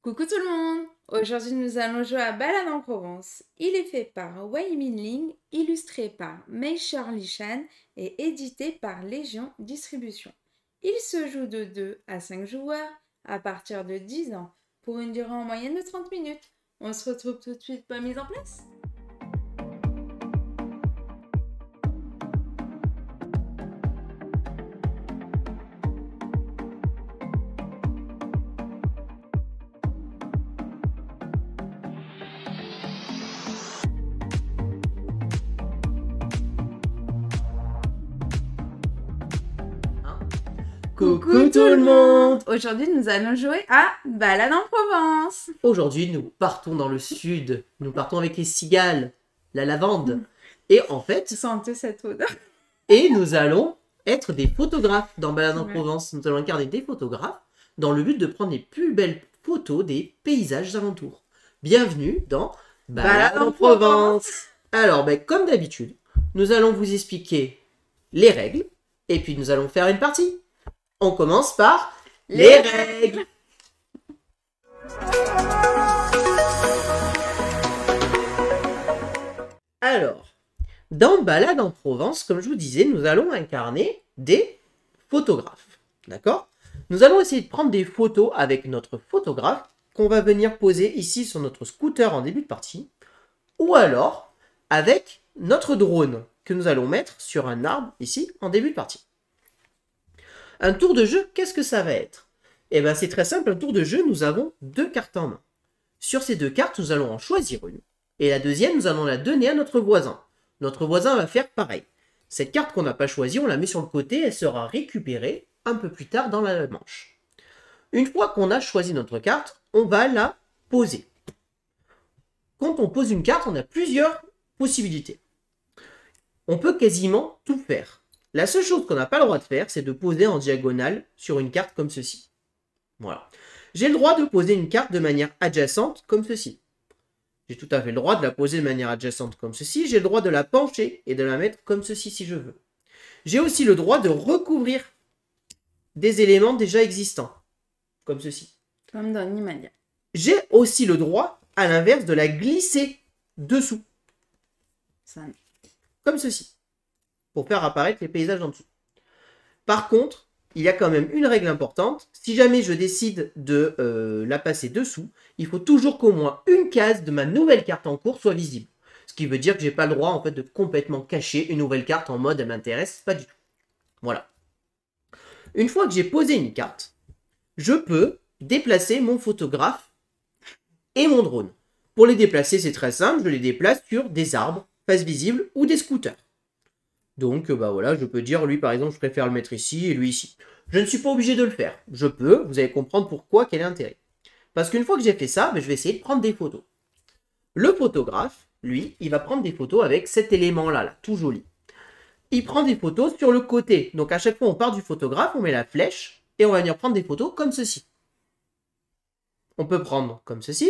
Coucou tout le monde! Aujourd'hui, nous allons jouer à Balade en Provence. Il est fait par Wei Minling, illustré par Mei Shirley Chan et édité par Légion Distribution. Il se joue de 2 à 5 joueurs à partir de 10 ans pour une durée en moyenne de 30 minutes. On se retrouve tout de suite pour la mise en place. Coucou tout le monde! Aujourd'hui, nous allons jouer à Balade en Provence. Aujourd'hui, nous partons dans le sud. Nous partons avec les cigales, la lavande. Et en fait, Tu sens cette odeur? et nous allons être des photographes dans Balade en Ouais. Provence. Nous allons incarner des photographes dans le but de prendre les plus belles photos des paysages alentours. Bienvenue dans Balade en Provence! Alors, comme d'habitude, nous allons vous expliquer les règles et puis nous allons faire une partie. On commence par les règles. Alors, dans Balade en Provence, comme je vous disais, nous allons incarner des photographes. D'accord? Nous allons essayer de prendre des photos avec notre photographe qu'on va venir poser ici sur notre scooter en début de partie. Ou alors avec notre drone que nous allons mettre sur un arbre ici en début de partie. Un tour de jeu, qu'est-ce que ça va être? Eh bien, c'est très simple, un tour de jeu, nous avons 2 cartes en main. Sur ces 2 cartes, nous allons en choisir une. Et la deuxième, nous allons la donner à notre voisin. Notre voisin va faire pareil. Cette carte qu'on n'a pas choisie, on la met sur le côté, elle sera récupérée un peu plus tard dans la manche. Une fois qu'on a choisi notre carte, on va la poser. Quand on pose une carte, on a plusieurs possibilités. On peut quasiment tout faire. La seule chose qu'on n'a pas le droit de faire, c'est de poser en diagonale sur une carte comme ceci. Voilà. J'ai le droit de poser une carte de manière adjacente comme ceci. J'ai tout à fait le droit de la poser de manière adjacente comme ceci. J'ai le droit de la pencher et de la mettre comme ceci si je veux. J'ai aussi le droit de recouvrir des éléments déjà existants, comme ceci. Comme dans Nimania. J'ai aussi le droit, à l'inverse, de la glisser dessous, Ça... comme ceci, pour faire apparaître les paysages en dessous. Par contre, il y a quand même une règle importante. Si jamais je décide de la passer dessous, il faut toujours qu'au moins une case de ma nouvelle carte en cours soit visible. Ce qui veut dire que j'ai pas le droit en fait de complètement cacher une nouvelle carte en mode elle m'intéresse pas du tout. Voilà. Une fois que j'ai posé une carte, je peux déplacer mon photographe et mon drone. Pour les déplacer, c'est très simple. Je les déplace sur des arbres, face visible ou des scooters. Donc, voilà, je peux dire, lui, par exemple, je préfère le mettre ici et lui ici. Je ne suis pas obligé de le faire. Je peux, vous allez comprendre pourquoi, quel est l'intérêt. Parce qu'une fois que j'ai fait ça, je vais essayer de prendre des photos. Le photographe, lui, il va prendre des photos avec cet élément-là, là, tout joli. Il prend des photos sur le côté. Donc, à chaque fois, on part du photographe, on met la flèche et on va venir prendre des photos comme ceci. On peut prendre comme ceci,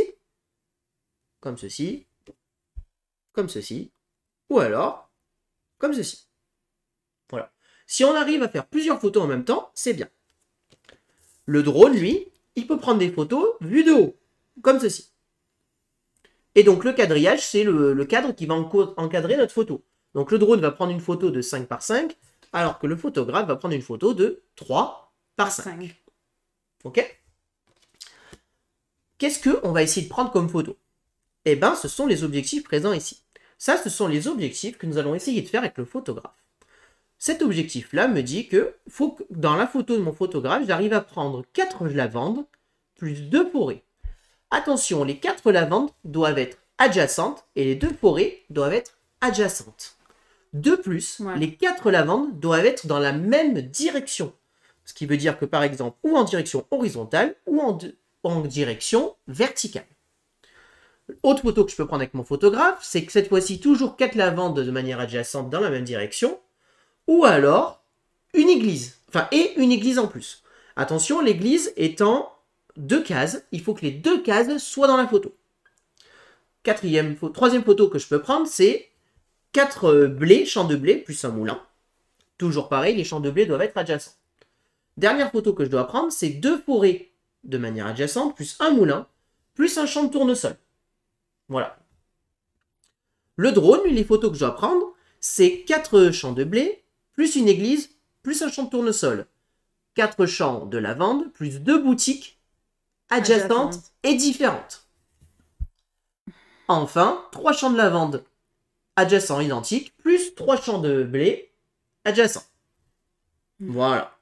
comme ceci, comme ceci, ou alors comme ceci. Voilà. Si on arrive à faire plusieurs photos en même temps, c'est bien. Le drone, lui, il peut prendre des photos vues de haut, comme ceci. Et donc le quadrillage, c'est le cadre qui va encadrer notre photo. Donc le drone va prendre une photo de 5 par 5, alors que le photographe va prendre une photo de 3 par 5. Ok? Qu'est-ce qu'on va essayer de prendre comme photo? Eh bien, ce sont les objectifs présents ici. Ça, ce sont les objectifs que nous allons essayer de faire avec le photographe. Cet objectif-là me dit que, faut que dans la photo de mon photographe, j'arrive à prendre 4 lavandes plus 2 forêts. Attention, les 4 lavandes doivent être adjacentes et les 2 forêts doivent être adjacentes. De plus, les 4 lavandes doivent être dans la même direction. Ce qui veut dire que, par exemple, ou en direction horizontale ou en direction verticale. Autre photo que je peux prendre avec mon photographe, c'est que cette fois-ci, toujours 4 lavandes de manière adjacente dans la même direction. Ou alors, une église. Enfin, et une église en plus. Attention, l'église étant 2 cases, il faut que les 2 cases soient dans la photo. Troisième photo que je peux prendre, c'est 4 blés, champs de blé, plus un moulin. Toujours pareil, les champs de blé doivent être adjacents. Dernière photo que je dois prendre, c'est 2 forêts de manière adjacente, plus un moulin. plus un champ de tournesol. Voilà. Le drone, les photos que je dois prendre, c'est 4 champs de blé, plus une église, plus un champ de tournesol. 4 champs de lavande, plus 2 boutiques adjacentes et différentes. Enfin, 3 champs de lavande adjacents identiques, plus 3 champs de blé adjacents. Voilà.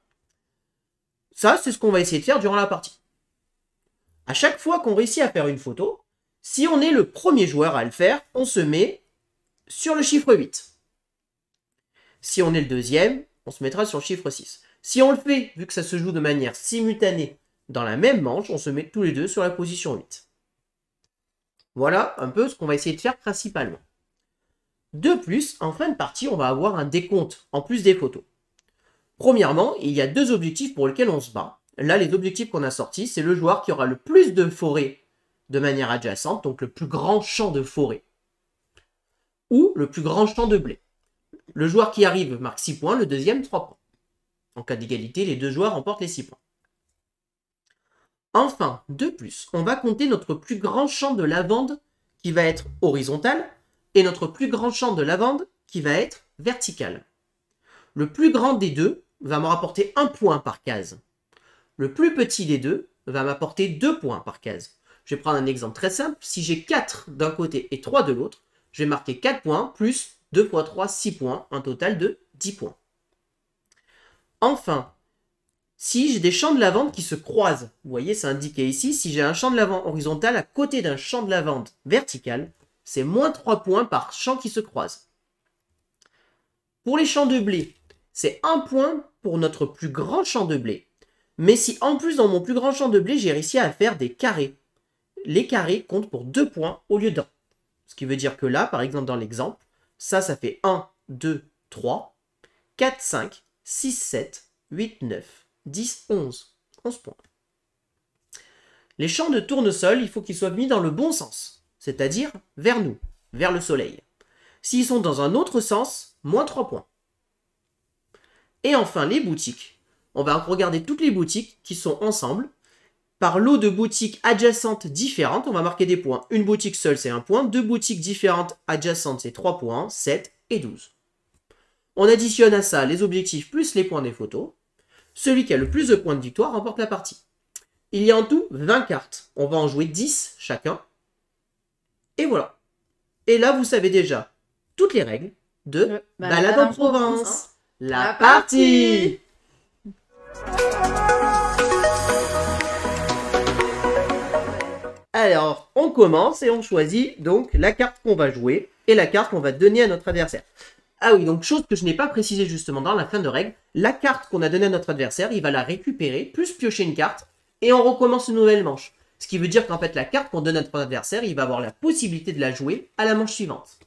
Ça, c'est ce qu'on va essayer de faire durant la partie. À chaque fois qu'on réussit à faire une photo, si on est le premier joueur à le faire, on se met sur le chiffre 8. Si on est le deuxième, on se mettra sur le chiffre 6. Si on le fait, vu que ça se joue de manière simultanée dans la même manche, on se met tous les deux sur la position 8. Voilà un peu ce qu'on va essayer de faire principalement. De plus, en fin de partie, on va avoir un décompte en plus des photos. Premièrement, il y a 2 objectifs pour lesquels on se bat. Là, les objectifs qu'on a sortis, c'est le joueur qui aura le plus de forêt de manière adjacente, donc le plus grand champ de forêt, ou le plus grand champ de blé. Le joueur qui arrive marque 6 points, le deuxième 3 points. En cas d'égalité, les 2 joueurs remportent les 6 points. Enfin, de plus, on va compter notre plus grand champ de lavande qui va être horizontal et notre plus grand champ de lavande qui va être vertical. Le plus grand des deux va me rapporter 1 point par case. Le plus petit des deux va m'apporter 2 points par case. Je vais prendre un exemple très simple. Si j'ai 4 d'un côté et 3 de l'autre, je vais marquer 4 points plus 2 fois 3, 6 points, un total de 10 points. Enfin, si j'ai des champs de lavande qui se croisent, vous voyez, c'est indiqué ici, si j'ai un champ de lavande horizontal à côté d'un champ de lavande vertical, c'est moins 3 points par champ qui se croise. Pour les champs de blé, c'est 1 point pour notre plus grand champ de blé. Mais si en plus dans mon plus grand champ de blé, j'ai réussi à faire des carrés, les carrés comptent pour 2 points au lieu d'1. Ce qui veut dire que là, par exemple dans l'exemple, ça fait 1, 2, 3, 4, 5, 6, 7, 8, 9, 10, 11. 11 points. Les champs de tournesol, il faut qu'ils soient mis dans le bon sens, c'est-à-dire vers nous, vers le soleil. S'ils sont dans un autre sens, moins 3 points. Et enfin, les boutiques. On va regarder toutes les boutiques qui sont ensemble. Par lot de boutiques adjacentes différentes, on va marquer des points. Une boutique seule, c'est 1 point. 2 boutiques différentes adjacentes, c'est 3 points, 7 et 12. On additionne à ça les objectifs plus les points des photos. Celui qui a le plus de points de victoire remporte la partie. Il y a en tout 20 cartes. On va en jouer 10 chacun. Et voilà. Et là, vous savez déjà toutes les règles de Balade en Provence. La partie. Alors, on commence et on choisit donc la carte qu'on va jouer et la carte qu'on va donner à notre adversaire. Ah oui, donc chose que je n'ai pas précisé justement dans la fin de règle, la carte qu'on a donnée à notre adversaire, il va la récupérer, plus piocher une carte, et on recommence une nouvelle manche. Ce qui veut dire qu'en fait, la carte qu'on donne à notre adversaire, il va avoir la possibilité de la jouer à la manche suivante.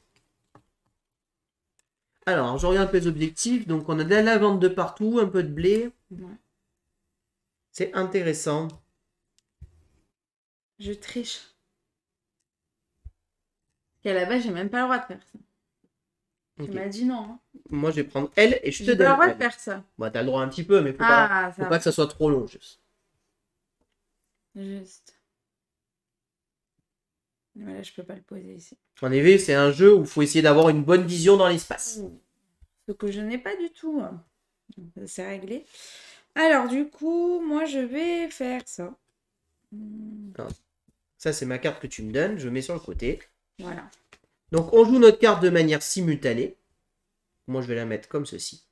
Alors, je regarde un peu les objectifs. Donc, on a de la lavande de partout, un peu de blé. Ouais. C'est intéressant. Je triche. Et à la base, j'ai même pas le droit de faire ça. Okay. Tu m'as dit non. Hein. Moi, je vais prendre elle et je te donne. J'ai pas le droit elle. de faire ça. Bah, t'as le droit un petit peu, mais faut pas que ça soit trop long, juste. Juste. Voilà, je peux pas le poser ici. En effet, c'est un jeu où il faut essayer d'avoir une bonne vision dans l'espace. Ce que je n'ai pas du tout. C'est réglé. Alors, du coup, moi, je vais faire ça. Ça, c'est ma carte que tu me donnes. Je mets sur le côté. Voilà. Donc, on joue notre carte de manière simultanée. Moi, je vais la mettre comme ceci.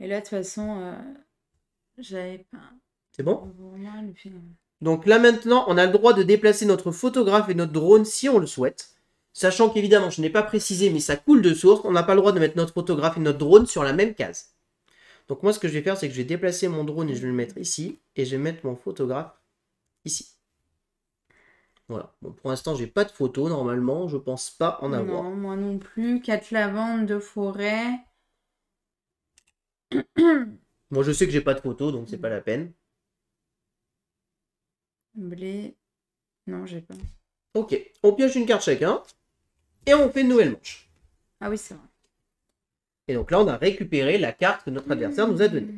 Et là, de toute façon, j'avais pas... C'est bon ? Vraiment, le film. Donc là, maintenant, on a le droit de déplacer notre photographe et notre drone si on le souhaite. Sachant qu'évidemment, je n'ai pas précisé, mais ça coule de source. On n'a pas le droit de mettre notre photographe et notre drone sur la même case. Donc moi, ce que je vais faire, c'est que je vais déplacer mon drone et je vais le mettre ici. Et je vais mettre mon photographe ici. Voilà. Bon, pour l'instant, j'ai pas de photo. Normalement, je pense pas en avoir. Non, moi non plus. 4 lavandes de forêt. Moi, je sais que j'ai pas de photo, donc c'est pas la peine. Blé. Non, j'ai pas. Ok. On pioche une carte chacun. Et on fait une nouvelle manche. Ah oui, c'est vrai. Et donc là, on a récupéré la carte que notre adversaire nous a donnée.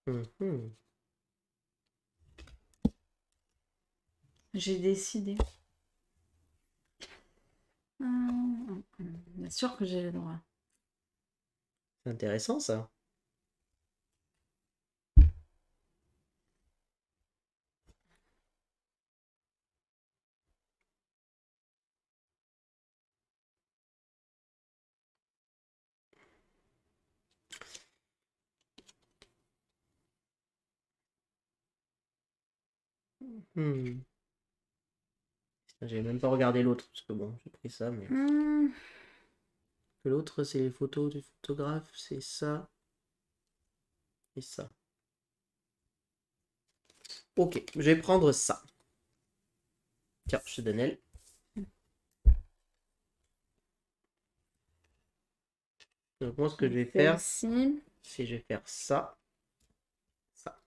Mhm. J'ai décidé. Bien sûr que j'ai le droit. C'est intéressant, ça. Hmm. J'ai même pas regardé l'autre, parce que bon, j'ai pris ça, mais... Que l'autre, c'est les photos du photographe, c'est ça. Et ça. Ok, je vais prendre ça. Tiens, je te donne elle. Donc moi, ce que je vais faire, Celle-ci. c'est je vais faire ça. Ça.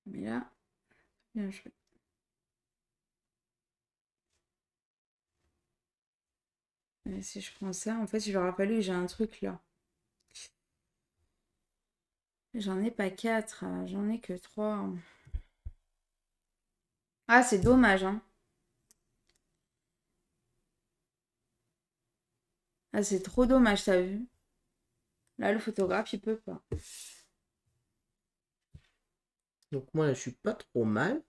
Mais là, bien joué. Et si je prends ça, en fait, il aura fallu que j'ai un truc là. J'en ai pas 4, j'en ai que 3. Ah, c'est dommage, hein. Ah, c'est trop dommage, t'as vu? Là, le photographe, il peut pas. Donc moi, là, je suis pas trop mal.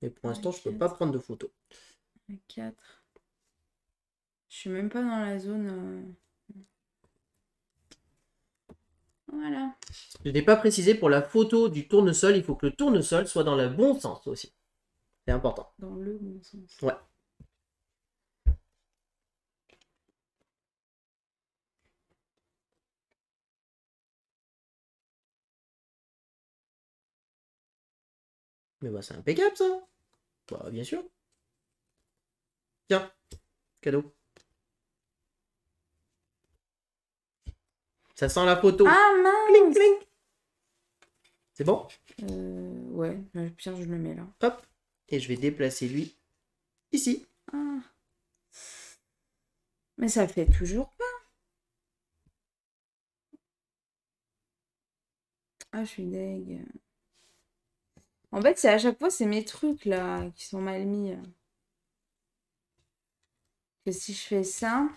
Mais pour l'instant, je peux pas prendre de photos. 4. Je suis même pas dans la zone. Voilà. Je n'ai pas précisé pour la photo du tournesol, il faut que le tournesol soit dans le bon sens aussi. C'est important. Dans le bon sens. Ouais. Mais bah, c'est impeccable ça. Bah, bien sûr. Tiens, cadeau. Ça sent la photo. Ah mince! Cling, cling. C'est bon? Ouais, pire, je le mets là. Hop. Et je vais déplacer lui ici. Ah. Mais ça fait toujours pas. Ah, je suis deg. En fait, c'est à chaque fois, c'est mes trucs là qui sont mal mis. Que si je fais ça,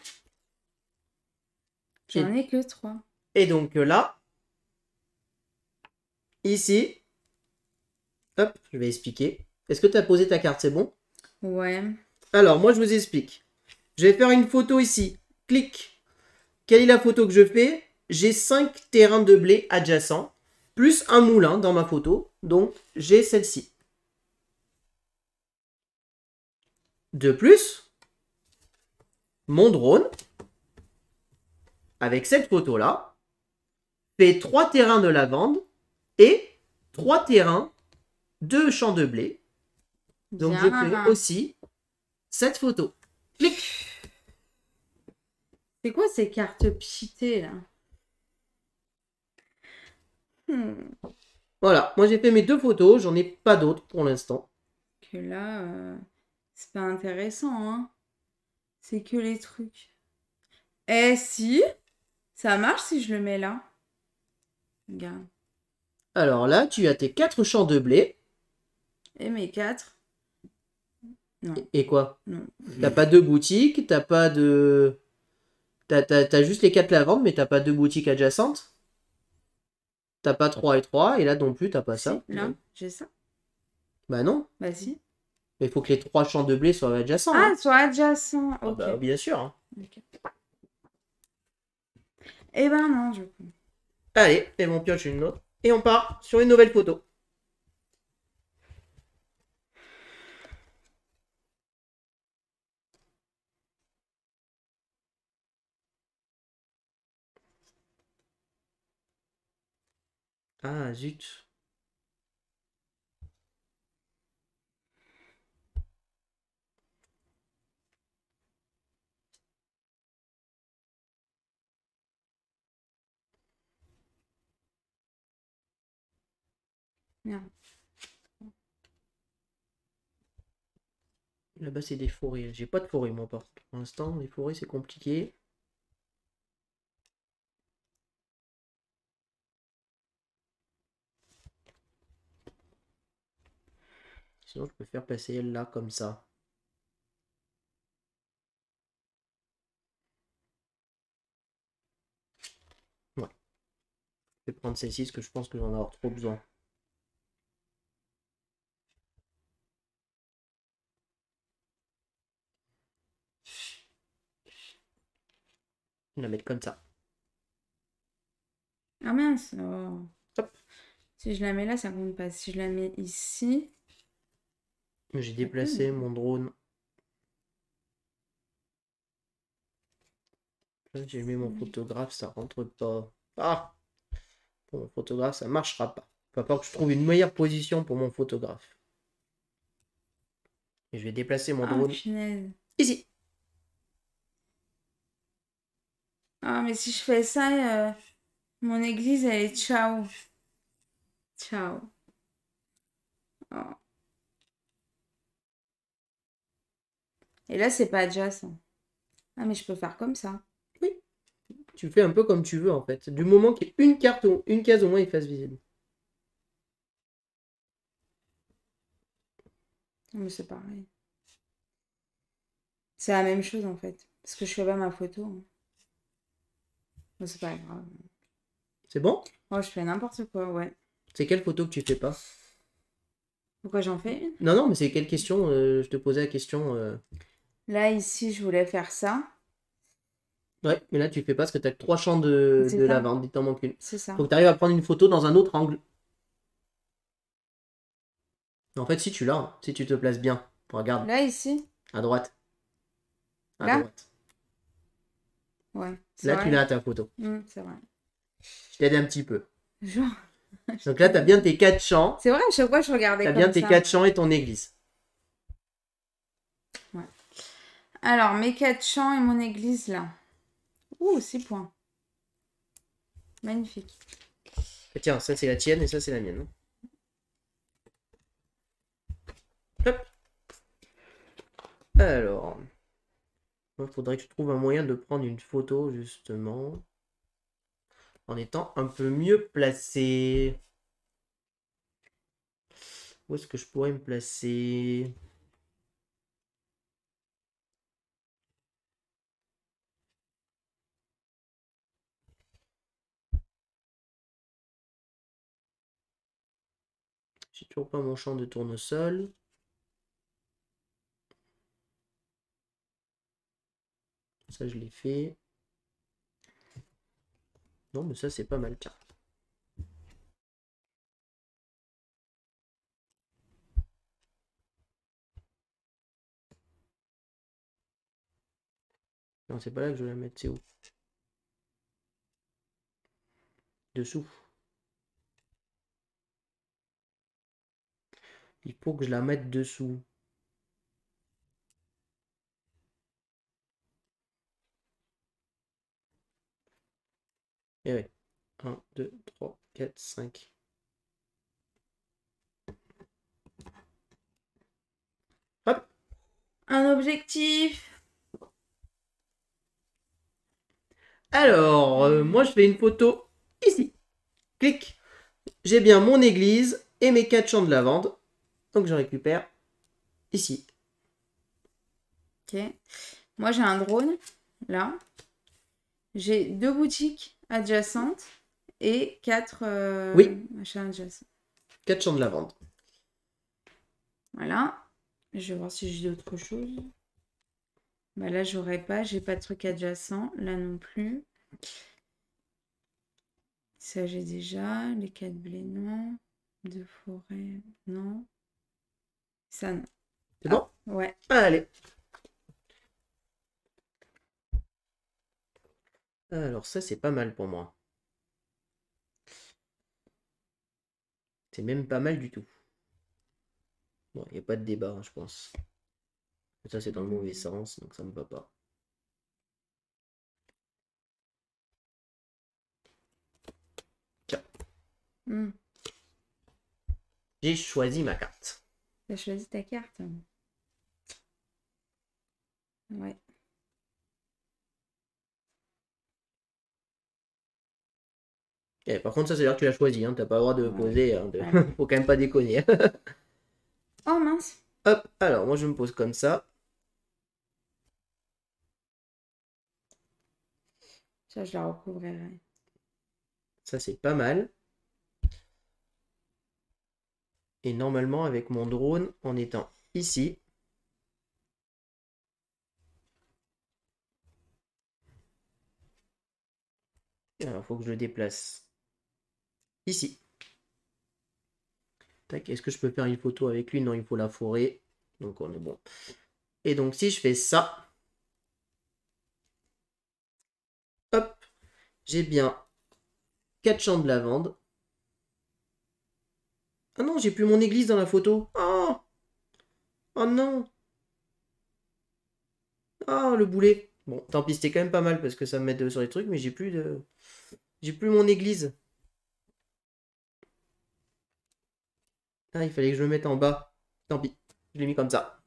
j'en ai que 3. Et donc là, ici, hop, je vais expliquer. Est-ce que tu as posé ta carte? C'est bon? Ouais. Alors, moi, je vous explique. Je vais faire une photo ici. Clic. Quelle est la photo que je fais? J'ai 5 terrains de blé adjacents, plus un moulin dans ma photo. Donc, j'ai celle-ci. De plus, mon drone, avec cette photo-là, fait 3 terrains de lavande et 3 terrains de champs de blé. Donc, je fais aussi cette photo. Clic. C'est quoi ces cartes pchitées là? Voilà, moi j'ai fait mes 2 photos, j'en ai pas d'autres pour l'instant. Que là, c'est pas intéressant, hein. C'est que les trucs. Eh si, ça marche si je le mets là. Regarde. Alors là, tu as tes 4 champs de blé. Et mes 4. Non. Et quoi? Non. T'as pas de boutique, t'as pas de... T'as juste les 4 lavandes, mais t'as pas de boutique adjacente. T'as pas 3 et 3, et là non plus, t'as pas Si, ça. là, j'ai ça. Bah non. Bah si. Mais il faut que les 3 champs de blé soient adjacents. Ah, Hein. soit adjacent. Ah Ok. bah bien sûr. Hein. Ok. Eh ben non, je peux. Allez, et on pioche une autre. Et on part sur une nouvelle photo. Ah zut. Merde. Là-bas, c'est des forêts. J'ai pas de forêt, moi, pour l'instant. Les forêts, c'est compliqué. Sinon, je peux faire passer elle là, comme ça. Ouais. Je vais prendre celle-ci, parce que je pense que j'en ai avoir trop besoin. Je vais la mettre comme ça. Ah mince. Oh. Hop. Si je la mets là, ça compte pas. Si je la mets ici. J'ai déplacé mon drone. Là, j'ai mis mon photographe, ça rentre pas. Ah! Pour mon photographe, ça marchera pas. Il va falloir que je trouve une meilleure position pour mon photographe. Et je vais déplacer mon Ah, drone punaise. ici. Ah, mais si je fais ça, mon église, elle est ciao. Ciao. Oh. Et là, c'est pas adjacent. Ah, mais je peux faire comme ça. Oui. Tu fais un peu comme tu veux en fait. Du moment qu'il y ait une carte ou une case au moins efface visible. Non, mais c'est pareil. C'est la même chose en fait. Parce que je fais pas ma photo, hein. Mais c'est pas grave. C'est bon? Oh, je fais n'importe quoi, ouais. C'est quelle photo que tu fais pas? Pourquoi j'en fais une? Non, non, mais c'est quelle question? Je te posais la question. Là, ici, je voulais faire ça. Ouais, mais là tu fais pas parce que tu as 3 champs C'est de ça. lavande. Il t'en manque une. C'est ça. Faut que tu arrives à prendre une photo dans un autre angle. En fait, si tu l'as, hein, si tu te places bien, regarde, Là, ici? à droite. À Là? droite. Ouais, c'est Là, tu vrai. l'as ta photo. C'est vrai. Je t'aide un petit peu. Genre, Donc là, tu as bien tes 4 champs. c'est vrai, à chaque fois, je regardais Tu as bien comme tes ça. 4 champs et ton église. Ouais. Alors, mes 4 champs et mon église, là. Ouh, 6 points. Magnifique. Et tiens, ça c'est la tienne et ça c'est la mienne. Hop. Alors, il faudrait que je trouve un moyen de prendre une photo justement en étant un peu mieux placé. Où est-ce que je pourrais me placer? J'ai toujours pas mon champ de tournesol. Ça je l'ai fait. Non, mais ça c'est pas mal. Tiens. Non, c'est pas là que je vais la mettre. C'est où? Dessous. Il faut que je la mette dessous. Et ouais. 1, 2, 3, 4, 5. Hop. Un objectif. Alors, moi je fais une photo ici. Clic. J'ai bien mon église et mes 4 champs de lavande. Donc je récupère ici. Ok. Moi, j'ai un drone, là. J'ai 2 boutiques adjacentes et 4 Oui. machins adjacents. 4 champs de lavande. Voilà. Je vais voir si j'ai d'autres choses. Bah là, j'ai pas de truc adjacent. Là non plus. Ça, j'ai déjà. Les 4 blés, non. De forêt, non. Ça, non. C'est bon? Ah, ouais. Allez. Alors ça c'est pas mal pour moi. C'est même pas mal du tout. Bon, il n'y a pas de débat, hein, je pense. Ça c'est dans le mauvais sens, donc ça me va pas. Tiens. Hmm. J'ai choisi ma carte. T'as choisi ta carte. Ouais. Par contre, ça, c'est-à-dire que tu l'as choisi. Hein. T'as pas le droit de Ouais. poser. Hein, Ouais. Faut quand même pas déconner. Oh mince. Hop, alors moi je me pose comme ça. Ça, je la recouvrirai. Ça, c'est pas mal. Et normalement, avec mon drone, en étant ici, alors il faut que je le déplace ici. Tac, est-ce que je peux faire une photo avec lui? Non, il faut la fourrer. Donc on est bon. Et donc si je fais ça, hop, j'ai bien 4 champs de lavande. Ah non, j'ai plus mon église dans la photo. Oh, oh non. Ah, le boulet. Bon, tant pis, c'était quand même pas mal parce que ça me met sur les trucs, mais j'ai plus de... J'ai plus mon église. Ah, il fallait que je le mette en bas. Tant pis, je l'ai mis comme ça.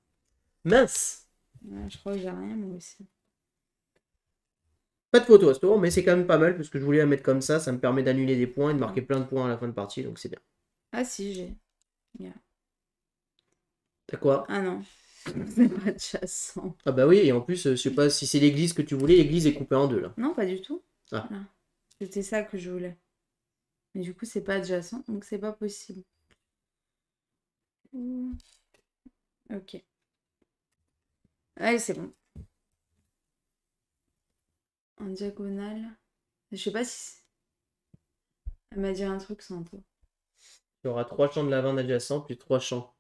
Mince. Ouais, je crois que j'ai rien, moi aussi. Pas de photo à ce tour, mais c'est quand même pas mal parce que je voulais la mettre comme ça me permet d'annuler des points et de marquer plein de points à la fin de partie, donc c'est bien. Ah si, j'ai. T'as quoi? Ah non. C'est pas adjacent. Ah bah oui, et en plus, je sais pas si c'est l'église que tu voulais, l'église est coupée en deux là. Non, pas du tout. Ah. Voilà. C'était ça que je voulais. Mais du coup, c'est pas adjacent, donc c'est pas possible. Ok. Allez, c'est bon. En diagonale. Je sais pas si... Elle m'a dit un truc sans toi. Il y aura 3 champs de lavande adjacents, plus 3 champs.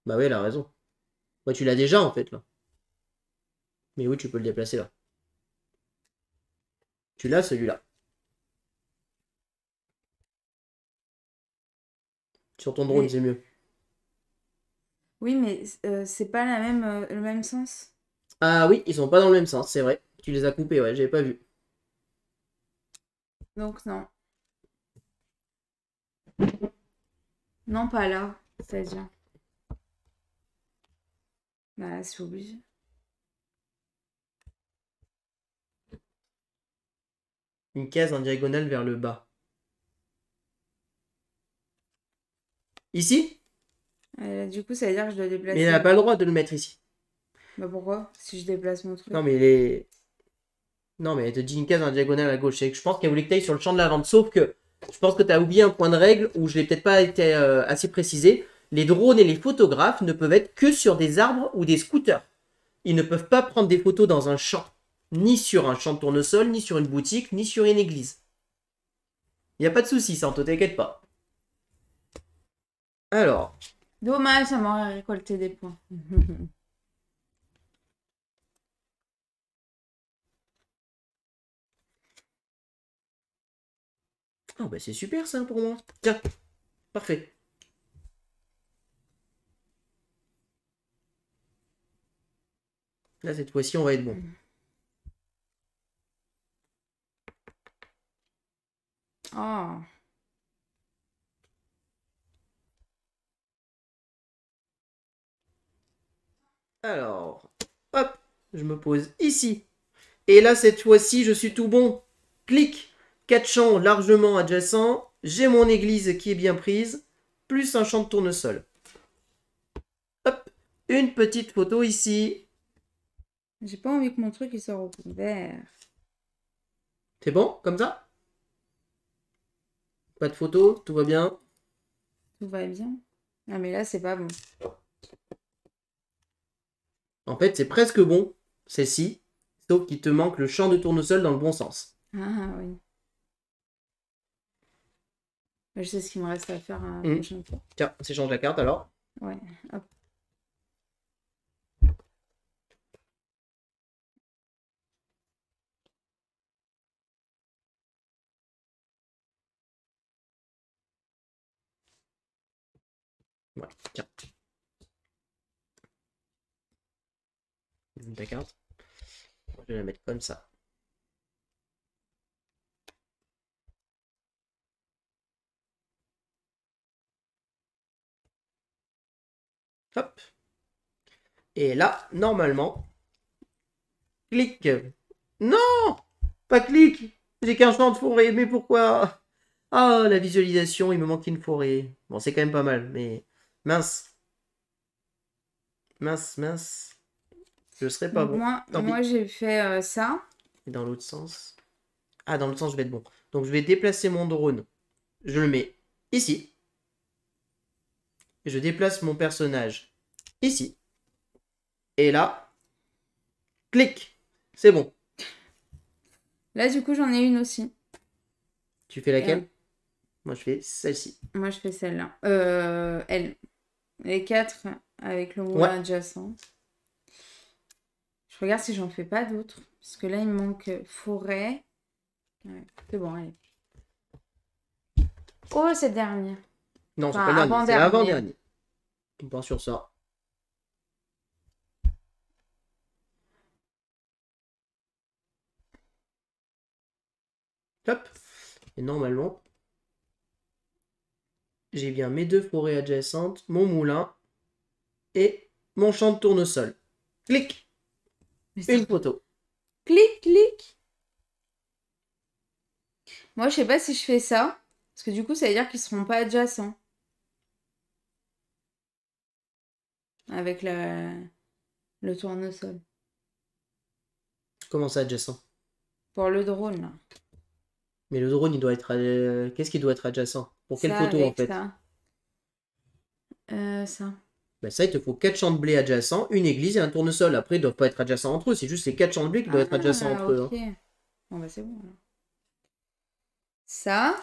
Bah oui, elle a raison. Ouais, tu l'as déjà en fait là. Mais oui, tu peux le déplacer là. Tu l'as celui-là. Sur ton drone, Mais... c'est mieux. Oui, mais c'est pas la même, le même sens. Ah oui, ils sont pas dans le même sens, c'est vrai. Tu les as coupés, ouais, j'avais pas vu. Donc non. Non, pas là. C'est-à-dire. Bah, c'est obligé. Une case en diagonale vers le bas. Ici? Du coup, ça veut dire que je dois déplacer. Mais elle n'a pas le droit de le mettre ici. Bah pourquoi? Si je déplace mon truc. Non, mais les... Non, mais elle te dit une case en diagonale à gauche. Je pense qu'elle voulait que tu ailles sur le champ de la vente. Sauf que je pense que tu as oublié un point de règle où je l'ai peut-être pas été assez précisé. Les drones et les photographes ne peuvent être que sur des arbres ou des scooters. Ils ne peuvent pas prendre des photos dans un champ. Ni sur un champ de tournesol, ni sur une boutique, ni sur une église. Il n'y a pas de souci, ça, ne t'inquiète pas. Alors. Dommage, ça m'aurait récolté des points. Oh, bah c'est super ça pour moi. Tiens, parfait. Là, cette fois-ci, on va être bon. Oh. Alors, hop, je me pose ici. Et là, cette fois-ci, je suis tout bon. Clic, 4 champs largement adjacents. J'ai mon église qui est bien prise, plus un champ de tournesol. Hop, une petite photo ici. J'ai pas envie que mon truc il soit recouvert. C'est bon, comme ça? Pas de photo, tout va bien. Tout va bien. Ah mais là, c'est pas bon. En fait, c'est presque bon, celle-ci. Sauf qu'il te manque le champ de tournesol dans le bon sens. Ah oui. Je sais ce qu'il me reste à faire la prochaine fois. Tiens, on s'échange la carte alors. Ouais, hop. Ouais, tiens. Ta carte. Je vais la mettre comme ça. Hop. Et là, normalement, clic. Non! Pas clic! J'ai qu'un champ de forêt, mais pourquoi? Ah, la visualisation, il me manque une forêt. Bon, c'est quand même pas mal, mais mince. Mince, mince. Je serais pas Donc bon. Tant moi pis. j'ai fait ça. Et dans l'autre sens. Ah, dans l'autre sens, je vais être bon. Donc, je vais déplacer mon drone. Je le mets ici. Et je déplace mon personnage ici. Et là, clic. C'est bon. Là, du coup, j'en ai une aussi. Tu fais laquelle? Moi, je fais celle-ci. Moi, je fais celle-là. Elle. Les 4 avec le moulin Ouais. adjacent. Je regarde si j'en fais pas d'autres. Parce que là, il me manque forêt. Ouais, c'est bon, allez. Oh, cette dernière. Non, c'est Enfin, pas le dernier, c'est avant-dernier. l'avant-dernier. On part sur ça. Hop. Et normalement, j'ai bien mes 2 forêts adjacentes, mon moulin et mon champ de tournesol. Clic. Une photo. Clic, clic. Moi, je sais pas si je fais ça. Parce que du coup, ça veut dire qu'ils seront pas adjacents. Avec le tournesol. Comment ça adjacent? Pour le drone, là. Mais le drone, il doit être... Qu'est-ce qui doit être adjacent? Pour quelle Ça photo, en avec fait? ça. Ça. Ben ça, il te faut 4 champs de blé adjacents, une église et un tournesol. Après, ils doivent pas être adjacents entre eux. C'est juste les 4 champs de blé qui doivent être adjacents entre eux. Ok. Bon, bah c'est bon, alors. Ça.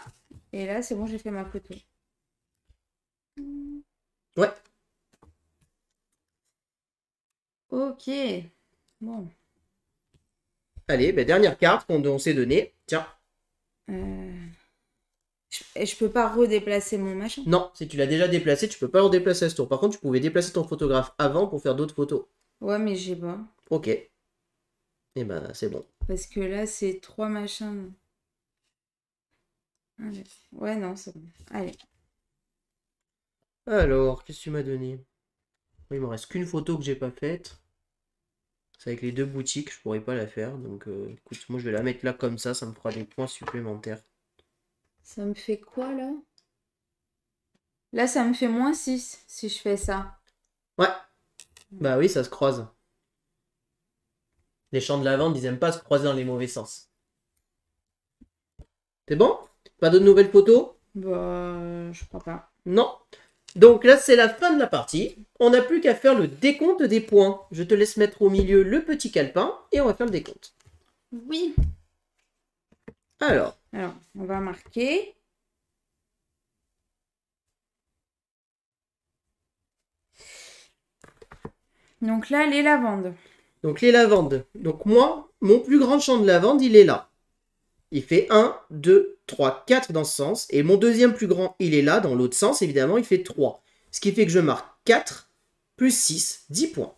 Et là, c'est bon, j'ai fait ma photo. Ouais. Ok. Bon. Allez, ben, dernière carte qu'on s'est donnée. Tiens. Je peux pas redéplacer mon machin. Non, si tu l'as déjà déplacé, tu peux pas le redéplacer à ce tour. Par contre, tu pouvais déplacer ton photographe avant pour faire d'autres photos. Ouais, mais j'ai pas. Ok. Et ben, c'est bon. Parce que là, c'est 3 machins. Allez. Ouais, non, c'est bon. Allez. Alors, qu'est-ce que tu m'as donné? Il me reste qu'une photo que j'ai pas faite. C'est avec les 2 boutiques, je pourrais pas la faire. Donc, écoute, moi je vais la mettre là comme ça me fera des points supplémentaires. Ça me fait quoi, là? Là, ça me fait -6 si je fais ça. Ouais. Bah oui, ça se croise. Les champs de lavande, ils aiment pas se croiser dans les mauvais sens. C'est bon? Pas de nouvelles photos? Bah, je crois pas. Non. Donc là, c'est la fin de la partie. On n'a plus qu'à faire le décompte des points. Je te laisse mettre au milieu le petit calepin et on va faire le décompte. Oui. Alors, On va marquer. Donc là, les lavandes. donc les lavandes. Donc moi, mon plus grand champ de lavande, il est là. Il fait 1, 2, 3, 4 dans ce sens. Et mon deuxième plus grand, il est là, dans l'autre sens, évidemment, il fait 3. Ce qui fait que je marque 4 plus 6, 10 points.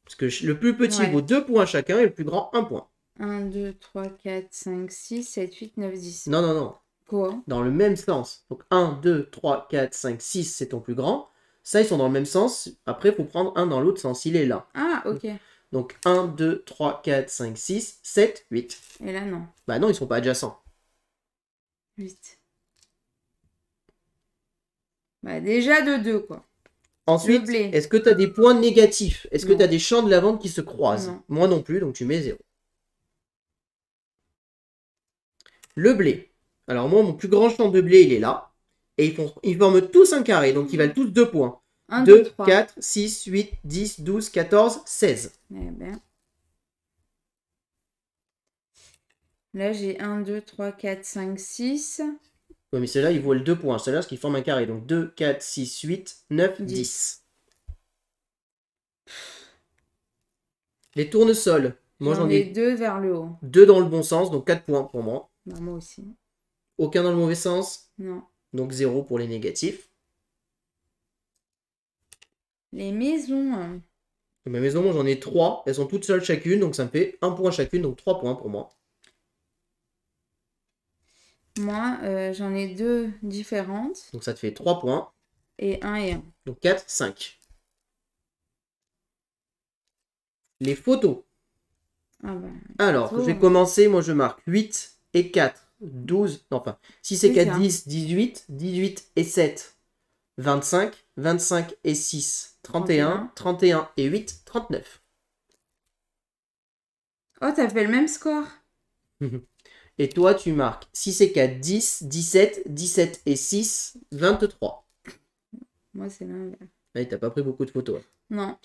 Parce que le plus petit vaut 2 points chacun et le plus grand 1 point. 1, 2, 3, 4, 5, 6, 7, 8, 9, 10. Non, non, non. Quoi? Dans le même sens. Donc 1, 2, 3, 4, 5, 6, c'est ton plus grand. Ça, ils sont dans le même sens. Après, il faut prendre un dans l'autre sens. Il est là. Ah, ok. Donc 1, 2, 3, 4, 5, 6, 7, 8. Et là, non. Bah non, ils sont pas adjacents. 8. Bah, déjà de 2, quoi. Ensuite, Le blé. est-ce que tu as des points négatifs? Est-ce que Non. tu as des champs de lavande qui se croisent? Non. Moi non plus, donc tu mets 0. Le blé. Alors moi, mon plus grand champ de blé, il est là. Et ils forment tous un carré, donc ils valent tous 2 points. 1, 2, 2, 3. 4, 6, 8, 10, 12, 14, 16. Eh ben. Là, j'ai 1, 2, 3, 4, 5, 6. Oui, mais ceux-là, ils valent 2 points. Ceux-là, ce qui forme un carré. Donc 2, 4, 6, 8, 9, 10. Les tournesols. Moi, j'en ai 2 vers le haut. 2 dans le bon sens, donc 4 points pour moi. Bah, moi aussi. Aucun dans le mauvais sens, Non. donc 0 pour les négatifs. Les maisons. Et ma maison, moi, j'en ai 3. Elles sont toutes seules chacune, donc ça me fait 1 point chacune, donc 3 points pour moi. Moi, j'en ai 2 différentes. Donc ça te fait 3 points. Et 1 et 1. Donc 4, 5. Les photos. Ah bah, Alors, photo, je vais commencer. Moi, je marque 8 et 4, 12. Non, enfin, 6 et Oui, 4, ça. 10, 18. 18 et 7, 25. 25 et 6, 31. 31 et 8, 39. Oh, t'as fait le même score. Et toi, tu marques 6 et 4, 10, 17, 17 et 6, 23. Moi, c'est l'inverse. Ouais, t'as pas pris beaucoup de photos. Non.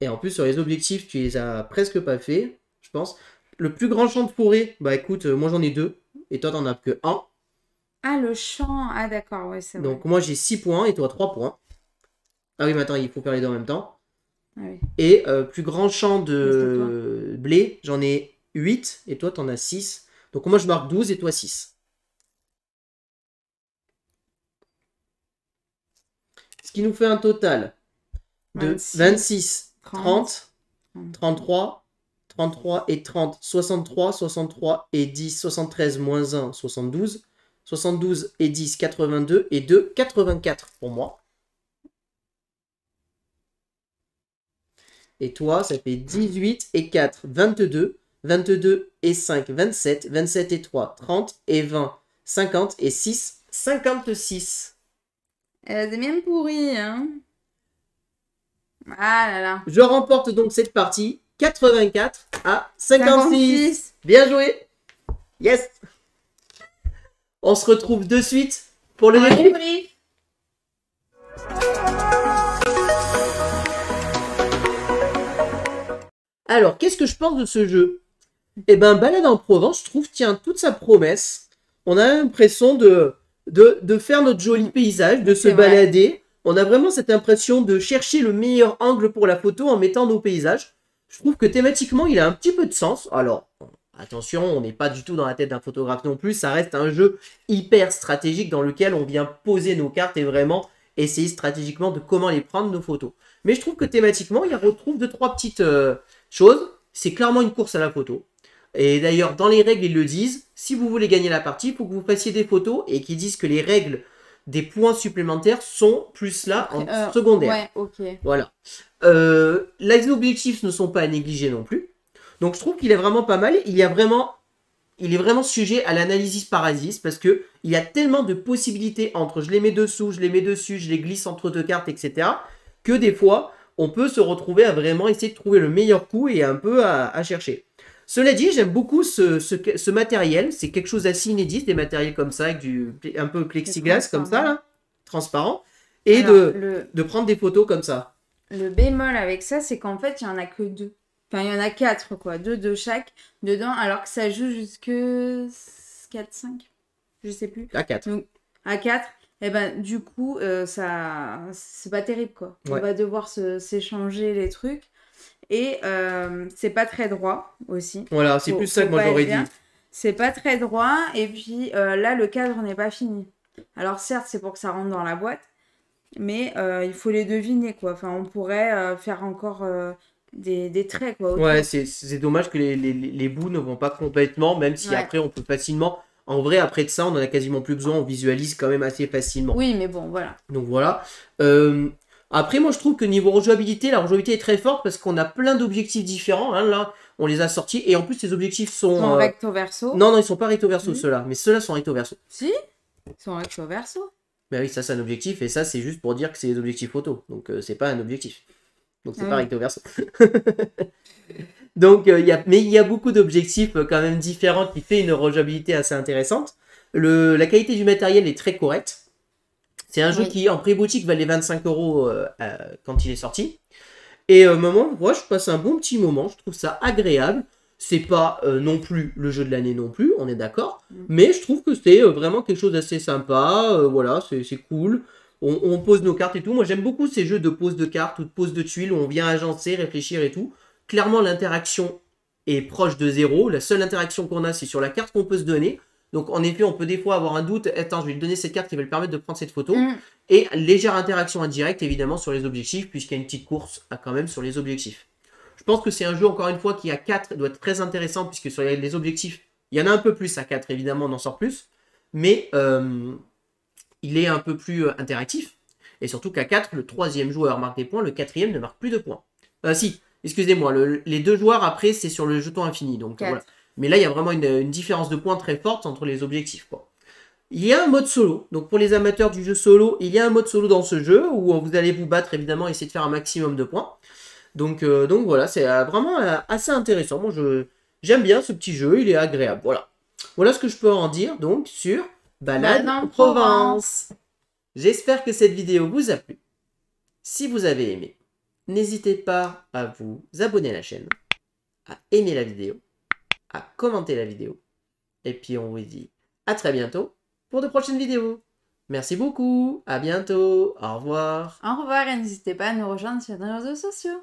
Et en plus, sur les objectifs, tu les as presque pas fait, je pense. Le plus grand champ de forêt, bah écoute, moi j'en ai 2. Et toi, t'en as que 1. Ah, le chant. Ah, d'accord, ouais, c'est vrai. Donc moi, j'ai 6 points et toi, 3 points. Ah oui, mais attends, il faut faire les deux en même temps. Ah oui. Et plus grand champ Mais c'est toi. de blé, j'en ai 8 et toi, t'en as 6. Donc moi, je marque 12 et toi 6. Ce qui nous fait un total de 26, 30, 33, 33 et 30, 63, 63 et 10, 73 moins 1, 72, 72 et 10, 82 et 2, 84 pour moi. Et toi, ça fait 18 et 4, 22, 22 et 5, 27, 27 et 3, 30 et 20, 50 et 6, 56. Elle est bien pourrie, hein. Ah là là. Je remporte donc cette partie 84 à 56. 56. Bien joué. Yes. On se retrouve de suite pour le débrief. Alors, qu'est-ce que je pense de ce jeu? Eh ben, Balade en Provence, je trouve, tient toute sa promesse. On a l'impression de faire notre joli paysage, de se balader. On a vraiment cette impression de chercher le meilleur angle pour la photo en mettant nos paysages. Je trouve que thématiquement, il a un petit peu de sens. Alors, attention, on n'est pas du tout dans la tête d'un photographe non plus. Ça reste un jeu hyper stratégique dans lequel on vient poser nos cartes et vraiment essayer stratégiquement de comment les prendre nos photos. Mais je trouve que thématiquement, il retrouve 2-3 petites choses. C'est clairement une course à la photo. Et d'ailleurs, dans les règles, ils le disent, si vous voulez gagner la partie, il faut que vous fassiez des photos et qu'ils disent que les règles des points supplémentaires sont plus là en secondaire. Ouais, ok. Voilà. Les objectifs ne sont pas à négliger non plus. Donc je trouve qu'il est vraiment pas mal. Il est vraiment sujet à l'analysis paralysis parce que il y a tellement de possibilités entre je les mets dessous, je les mets dessus, je les glisse entre deux cartes, etc. que des fois, on peut se retrouver à vraiment essayer de trouver le meilleur coup et un peu à chercher. Cela dit, j'aime beaucoup ce matériel. C'est quelque chose d'assez inédit, des matériels comme ça, avec un peu plexiglas comme ça, là, transparent. Et alors, de prendre des photos comme ça. Le bémol avec ça, c'est qu'en fait, il n'y en a que 2. Enfin, il y en a 4, quoi. 2 de chaque dedans, alors que ça joue jusque 4, 5. Je sais plus. À 4. Donc, à 4. Et ben, du coup, ça, c'est pas terrible, quoi. Ouais. On va devoir s'échanger les trucs. Et c'est pas très droit aussi. Voilà, c'est plus ça que moi j'aurais dit. C'est pas très droit. Et puis là, le cadre n'est pas fini. Alors certes, c'est pour que ça rentre dans la boîte. Mais il faut les deviner, quoi. Enfin, on pourrait faire encore des traits, quoi. Ouais, c'est dommage que les bouts ne vont pas complètement, même si après on peut facilement... En vrai, après de ça, on en a quasiment plus besoin. On visualise quand même assez facilement. Oui, mais bon, voilà. Donc voilà. Après, moi, je trouve que niveau rejouabilité, la rejouabilité est très forte parce qu'on a plein d'objectifs différents. Hein, là, on les a sortis. Et en plus, ces objectifs sont... recto verso. Non, ils sont pas recto verso, ceux-là. Mais ceux-là sont recto verso. Si, ils sont recto verso. Mais oui, ça, c'est un objectif. Et ça, c'est juste pour dire que c'est des objectifs photo. Donc, c'est pas un objectif. Donc, c'est pas recto verso. Donc, il y a beaucoup d'objectifs quand même différents qui fait une rejouabilité assez intéressante. La qualité du matériel est très correcte. C'est un jeu qui, en pré-boutique, valait 25 € quand il est sorti. Et moi, je passe un bon petit moment. Je trouve ça agréable. C'est pas non plus le jeu de l'année non plus, on est d'accord. Mais je trouve que c'est vraiment quelque chose d'assez sympa. Voilà, c'est cool. On pose nos cartes et tout. Moi, j'aime beaucoup ces jeux de pose de cartes ou de pose de tuiles où on vient agencer, réfléchir et tout. Clairement, l'interaction est proche de zéro. La seule interaction qu'on a, c'est sur la carte qu'on peut se donner. Donc, en effet, on peut des fois avoir un doute. Attends, je vais lui donner cette carte qui va lui permettre de prendre cette photo. Et légère interaction indirecte, évidemment, sur les objectifs, puisqu'il y a une petite course quand même sur les objectifs. Je pense que c'est un jeu, encore une fois, qui à 4 doit être très intéressant, puisque sur les objectifs, il y en a un peu plus à 4, évidemment, on en sort plus. Mais il est un peu plus interactif. Et surtout qu'à 4, le troisième joueur marque des points, le quatrième ne marque plus de points. Si, excusez-moi, les deux joueurs après, c'est sur le jeton infini. Donc voilà. Mais là, il y a vraiment une différence de points très forte entre les objectifs, quoi. Il y a un mode solo. Donc pour les amateurs du jeu solo, il y a un mode solo dans ce jeu où vous allez vous battre, évidemment, essayer de faire un maximum de points. Donc voilà, c'est vraiment assez intéressant. Moi, j'aime bien ce petit jeu, il est agréable. Voilà. Voilà ce que je peux en dire donc sur Balade en Provence. J'espère que cette vidéo vous a plu. Si vous avez aimé, n'hésitez pas à vous abonner à la chaîne, à aimer la vidéo, à commenter la vidéo. Et puis on vous dit à très bientôt pour de prochaines vidéos. Merci beaucoup, à bientôt, au revoir. Au revoir et n'hésitez pas à nous rejoindre sur nos réseaux sociaux.